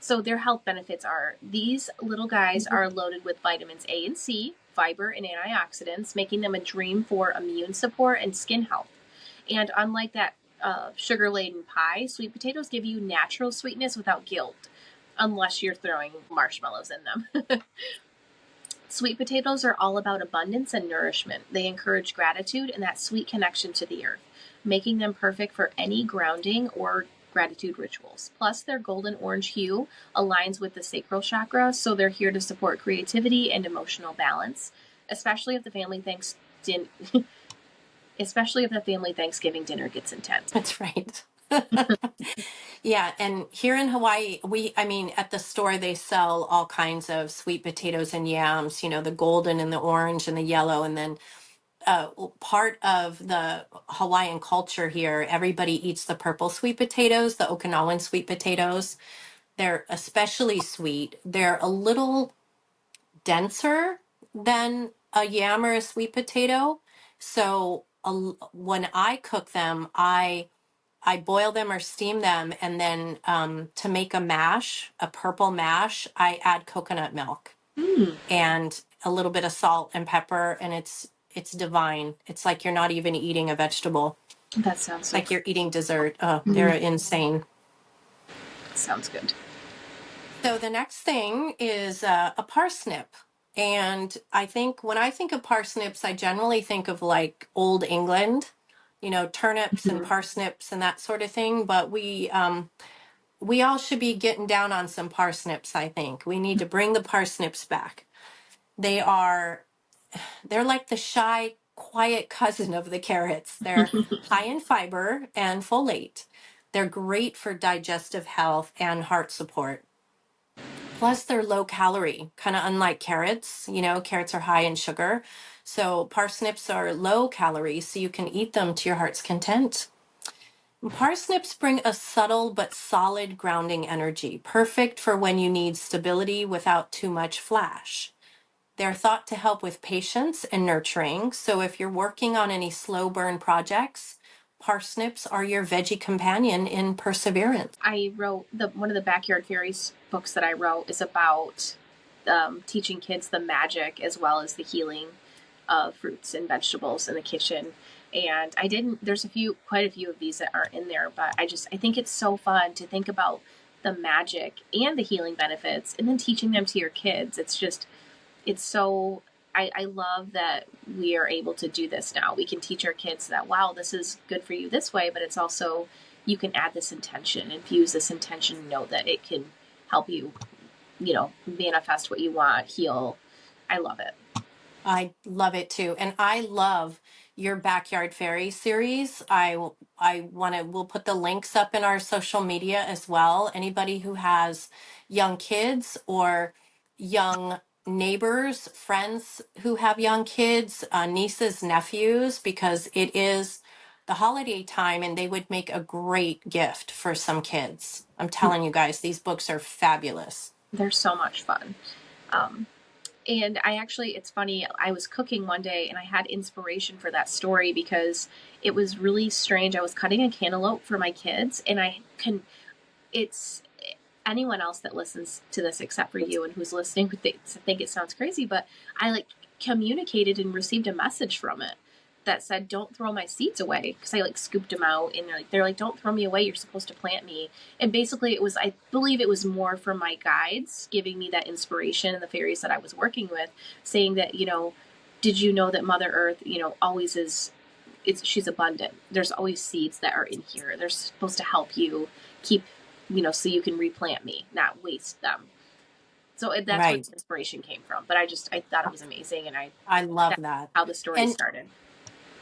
So their health benefits are these little guys are loaded with vitamins A and C, fiber, and antioxidants, making them a dream for immune support and skin health. And unlike that sugar-laden pie, sweet potatoes give you natural sweetness without guilt, unless you're throwing marshmallows in them. Sweet potatoes are all about abundance and nourishment. They encourage gratitude and that sweet connection to the earth, making them perfect for any grounding or gratitude rituals. Plus, their golden orange hue aligns with the sacral chakra, so they're here to support creativity and emotional balance, especially if the family especially if the family Thanksgiving dinner gets intense. That's right. Yeah, and here in Hawaii, I mean, at the store, they sell all kinds of sweet potatoes and yams, the golden and the orange and the yellow. And then part of the Hawaiian culture here, everybody eats the purple sweet potatoes, the Okinawan sweet potatoes. They're especially sweet. They're a little denser than a yam or a sweet potato. So when I cook them, I boil them or steam them, and then to make a mash, a purple mash, I add coconut milk Mm, and a little bit of salt and pepper, and it's divine. It's like you're not even eating a vegetable. that sounds It's so like good. you're eating dessert. Oh, they're Mm, insane. sounds good. So the next thing is a parsnip. And I think when I think of parsnips, I generally think of like old England, turnips and Mhm. parsnips and that sort of thing. But we all should be getting down on some parsnips, I think. We need to bring the parsnips back. They are they're like the shy, quiet cousin of the carrots. They're high in fiber and folate. They're great for digestive health and heart support. Plus, they're low calorie, kind of unlike carrots. Carrots are high in sugar. So, parsnips are low calorie, so you can eat them to your heart's content. Parsnips bring a subtle but solid grounding energy, perfect for when you need stability without too much flash. They're thought to help with patience and nurturing, so if you're working on any slow burn projects, parsnips are your veggie companion in perseverance. I wrote one of the Backyard Fairies books that I wrote is about teaching kids the magic as well as the healing of fruits and vegetables in the kitchen. And I didn't. There's quite a few of these that aren't in there, but I think it's so fun to think about the magic and the healing benefits, and then teaching them to your kids. It's so. I love that we are able to do this now. We can teach our kids that, wow, this is good for you this way, but it's also, you can add this intention, infuse this intention, know that it can help you, manifest what you want, heal. I love it. I love it too. And I love your Backyard Fairy series. We'll put the links up in our social media as well. Anybody who has young kids or young neighbors, friends who have young kids, nieces, nephews, because it is the holiday time and they would make a great gift for some kids. I'm telling you guys, these books are fabulous. They're so much fun. Um, and it's funny, I was cooking one day and I had inspiration for that story because it was really strange. I was cutting a cantaloupe for my kids, and it's anyone else that listens to this except for you and who's listening would think it sounds crazy, but I communicated and received a message from it that said, don't throw my seeds away, because I scooped them out, and they're like, don't throw me away, you're supposed to plant me. And basically it was, I believe it was more from my guides giving me that inspiration, and the fairies that I was working with saying that, did you know that Mother Earth, always is, she's abundant. There's always seeds that are in here. They're supposed to help you keep, so you can replant me, not waste them. So that's where Right. the inspiration came from. But I thought it was amazing, and I love that's that. how the story And started.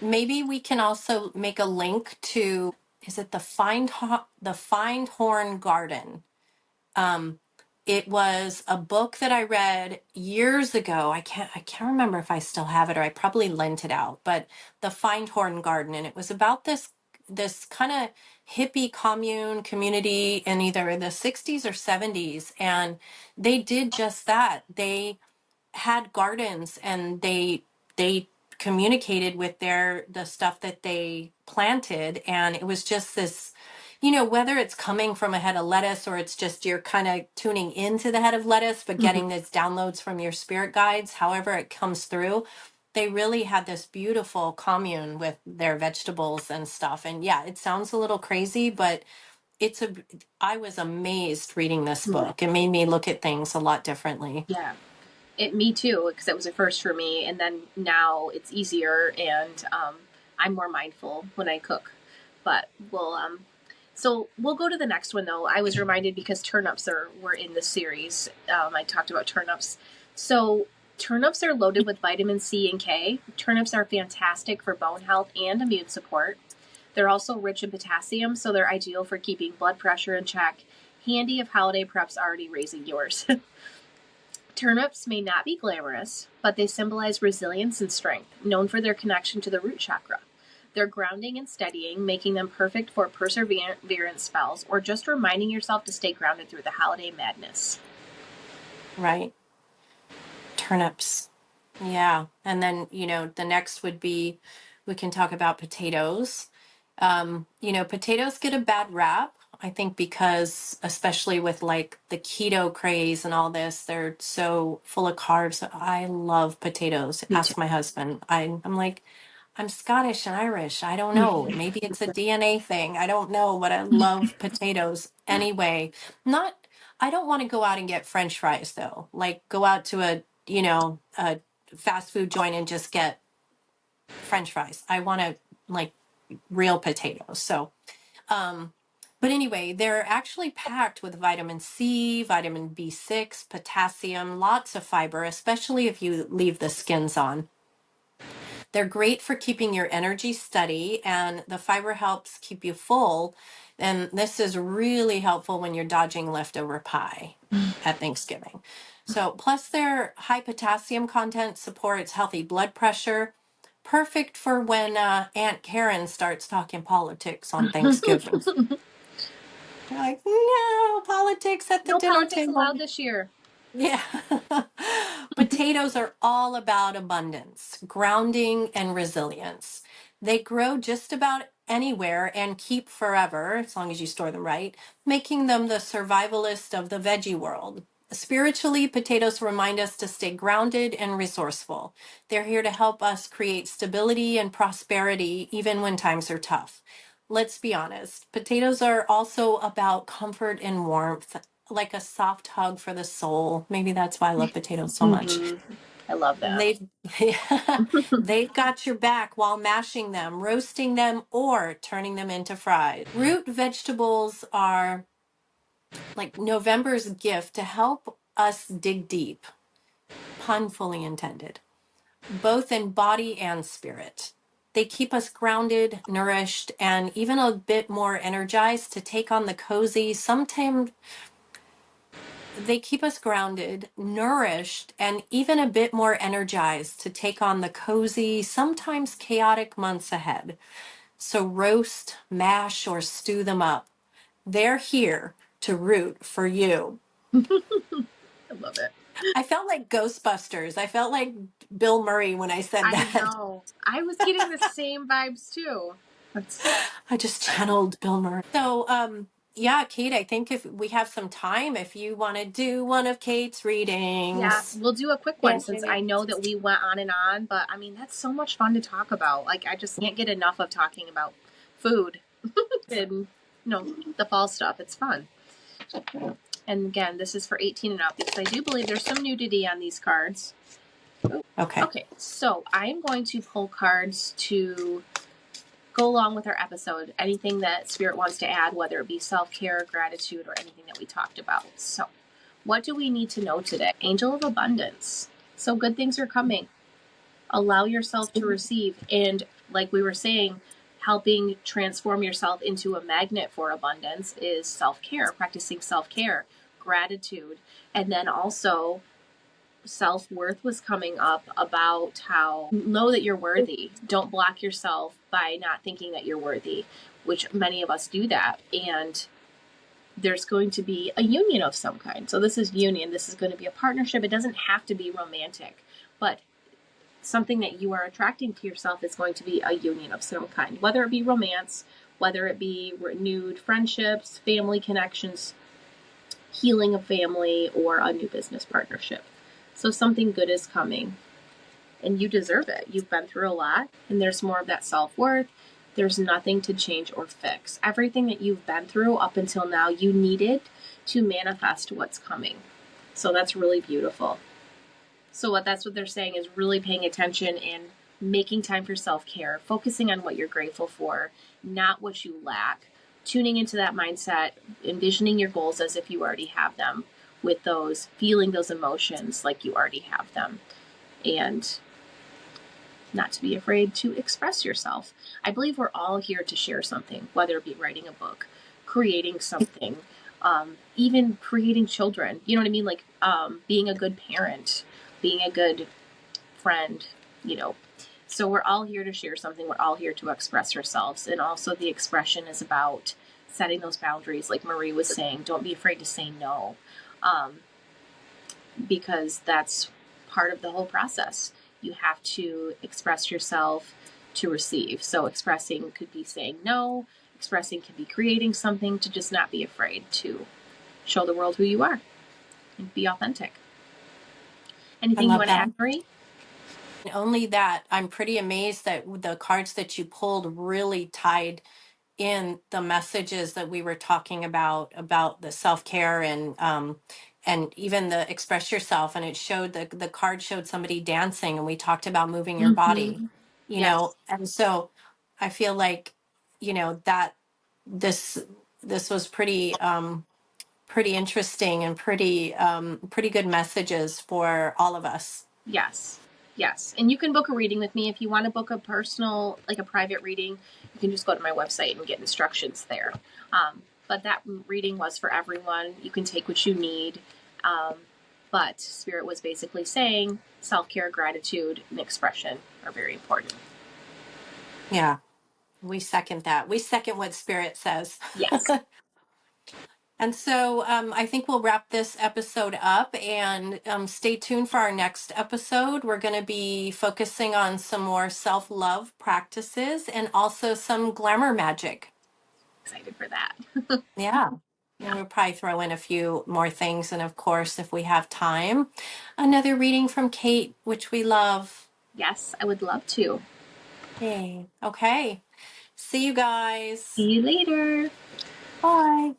maybe we can also make a link to, is it the Find Horn Garden? Um, it was a book that I read years ago. I can't remember if I still have it, or I probably lent it out, but the Find Horn Garden. And it was about this kind of hippie community in either the 60s or 70s. And they did just that. They had gardens, and they communicated with the stuff that they planted, and it was just this, whether it's coming from a head of lettuce or it's just you're kind of tuning into the head of lettuce but Mhm. getting these downloads from your spirit guides, however it comes through, they really had this beautiful commune with their vegetables and stuff. And yeah, it sounds a little crazy, but it's a, I was amazed reading this book. It made me look at things a lot differently. Yeah. Me too, because it was a first for me, and then now it's easier, and I'm more mindful when I cook. But so we'll go to the next one though. I was reminded because turnips were in the series. I talked about turnips. So turnips are loaded with vitamin C and K. Turnips are fantastic for bone health and immune support. They're also rich in potassium, so they're ideal for keeping blood pressure in check. Handy if holiday prep's already raising yours. Turnips may not be glamorous, but they symbolize resilience and strength, known for their connection to the root chakra. They're grounding and steadying, making them perfect for perseverance spells or just reminding yourself to stay grounded through the holiday madness. Right. Turnips. Yeah. And then, the next would be, we can talk about potatoes. Potatoes get a bad rap, I think, because especially with like the keto craze and all this, they're so full of carbs. I love potatoes. Me too. Ask my husband. I'm like, I'm Scottish and Irish. I don't know. Maybe it's a DNA thing. I don't know, but I love potatoes anyway. Not, I don't want to go out and get French fries though. Like go out to a fast food joint and just get French fries. I want to like real potatoes. So, but anyway, they're actually packed with vitamin C, vitamin B6, potassium, lots of fiber, especially if you leave the skins on. They're great for keeping your energy steady, and the fiber helps keep you full. And this is really helpful when you're dodging leftover pie at Thanksgiving. So, plus their high potassium content supports healthy blood pressure. Perfect for when Aunt Karen starts talking politics on Thanksgiving. You're like, no, politics at the No dinner politics table. allowed this year. Yeah. Potatoes are all about abundance, grounding, and resilience. They grow just about anywhere and keep forever, as long as you store them right, making them the survivalist of the veggie world. Spiritually, potatoes remind us to stay grounded and resourceful. They're here to help us create stability and prosperity even when times are tough. Let's be honest, potatoes are also about comfort and warmth, like a soft hug for the soul. Maybe that's why I love potatoes so much. I love that. They've they've got your back while mashing them, roasting them, or turning them into fries. Root vegetables are like November's gift to help us dig deep, pun fully intended, both in body and spirit. They keep us grounded, nourished, and even a bit more energized to take on the cozy, sometimes they keep us grounded, nourished, and even a bit more energized to take on the cozy, sometimes chaotic months ahead. So roast, mash, or stew them up. They're here to root for you. I love it. I felt like Ghostbusters. I felt like Bill Murray when I said that. I know. I was getting the same vibes too. I just channeled Bill Murray. So, yeah, Kate, I think if we have some time, if you want to do one of Kate's readings. Yeah, we'll do a quick one since I know that we went on and on, but I mean, that's so much fun to talk about. Like, I just can't get enough of talking about food and, the fall stuff. It's fun. And again, this is for 18 and up because I do believe there's some nudity on these cards. Okay. Okay, so I'm going to pull cards to go along with our episode. Anything that Spirit wants to add, whether it be self-care, gratitude, or anything that we talked about. So, what do we need to know today? Angel of Abundance. So good things are coming. Allow yourself to receive. And like we were saying, helping transform yourself into a magnet for abundance is self-care, practicing self-care, gratitude, and then also self-worth was coming up about how know that you're worthy. Don't block yourself by not thinking that you're worthy, which many of us do that. And there's going to be a union of some kind. So this is union. This is going to be a partnership. It doesn't have to be romantic, but something that you are attracting to yourself is going to be a union of some kind, whether it be romance, whether it be renewed friendships, family connections, healing of family, or a new business partnership. So something good is coming. and you deserve it. You've been through a lot, and there's more of that self-worth. There's nothing to change or fix. Everything that you've been through up until now, you needed to manifest what's coming. So that's really beautiful. So that's what they're saying is really paying attention and making time for self-care, focusing on what you're grateful for, not what you lack, tuning into that mindset, envisioning your goals as if you already have them, with those, feeling those emotions like you already have them, and not to be afraid to express yourself. I believe we're all here to share something, whether it be writing a book, creating something, even creating children. You know what I mean? Like being a good parent, being a good friend, you know. So we're all here to share something. We're all here to express ourselves. And also the expression is about setting those boundaries. Like Marie was saying, don't be afraid to say no, because that's part of the whole process. You have to express yourself to receive. So expressing could be saying no. Expressing could be creating something, to just not be afraid to show the world who you are and be authentic. Anything you want to add, Marie? Only that, I'm pretty amazed that the cards that you pulled really tied in the messages that we were talking about the self-care and even the express yourself. And it showed the card showed somebody dancing, and we talked about moving your body, Mm-hmm. you Yes. know. And so I feel like, you know, that this this was pretty interesting and pretty good messages for all of us. Yes. Yes. And you can book a reading with me. If you want to book a personal, like a private reading, you can just go to my website and get instructions there. But that reading was for everyone. You can take what you need. But Spirit was basically saying self-care, gratitude, and expression are very important. Yeah, we second that. We second what Spirit says. Yes. And so I think we'll wrap this episode up, and stay tuned for our next episode. We're going to be focusing on some more self-love practices and also some glamour magic. Excited for that. Yeah. And Yeah. we'll probably throw in a few more things. And of course, if we have time, another reading from Kate, which we love. Yes, I would love to. Yay. Okay. See you guys. See you later. Bye.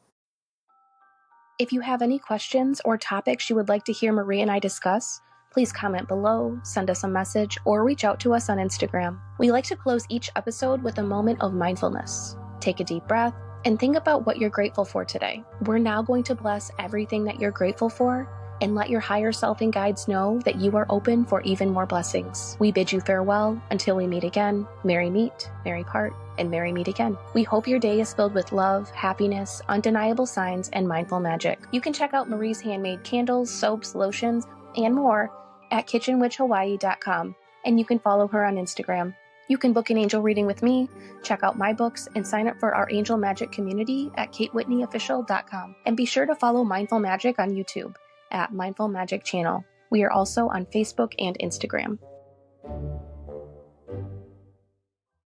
If you have any questions or topics you would like to hear Marie and I discuss, please comment below, send us a message, or reach out to us on Instagram. We like to close each episode with a moment of mindfulness. Take a deep breath and think about what you're grateful for today. We're now going to bless everything that you're grateful for and let your higher self and guides know that you are open for even more blessings. We bid you farewell until we meet again. Merry meet, merry part, and merry meet again. We hope your day is filled with love, happiness, undeniable signs, and mindful magic. You can check out Marie's handmade candles, soaps, lotions, and more at kitchenwitchhawaii.com, and you can follow her on Instagram. You can book an angel reading with me, check out my books, and sign up for our angel magic community at katewhitneyofficial.com. And be sure to follow Mindful Magic on YouTube at Mindful Magic Channel. We are also on Facebook and Instagram.